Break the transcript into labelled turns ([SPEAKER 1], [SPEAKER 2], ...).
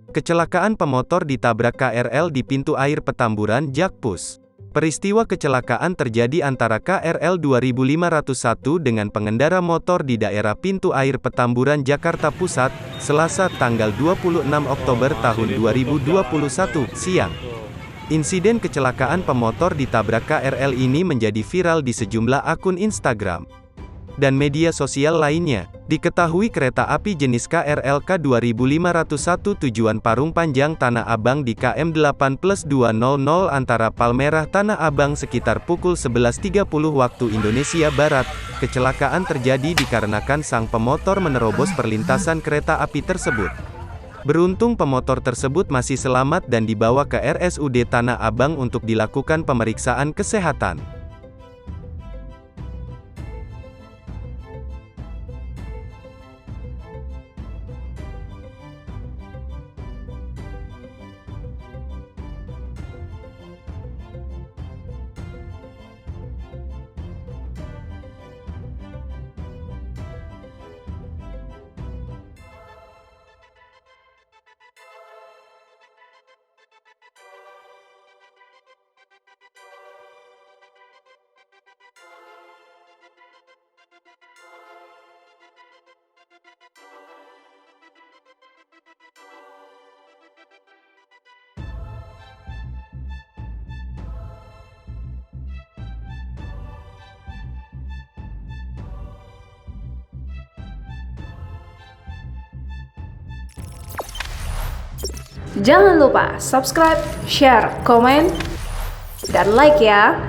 [SPEAKER 1] Kecelakaan pemotor ditabrak KRL di pintu air Petamburan, Jakpus. Peristiwa kecelakaan terjadi antara KRL 2501 dengan pengendara motor di daerah pintu air Petamburan, Jakarta Pusat, Selasa tanggal 26 Oktober tahun 2021, siang. Insiden kecelakaan pemotor ditabrak KRL ini menjadi viral di sejumlah akun Instagram dan media sosial lainnya. Diketahui kereta api jenis KRL K2501 tujuan Parung Panjang Tanah Abang di KM 8+200 antara Palmerah Tanah Abang sekitar pukul 11.30 waktu Indonesia Barat. Kecelakaan terjadi dikarenakan sang pemotor menerobos perlintasan kereta api tersebut. Beruntung pemotor tersebut masih selamat dan dibawa ke RSUD Tanah Abang untuk dilakukan pemeriksaan kesehatan.
[SPEAKER 2] Jangan lupa subscribe, share, komen, dan like ya.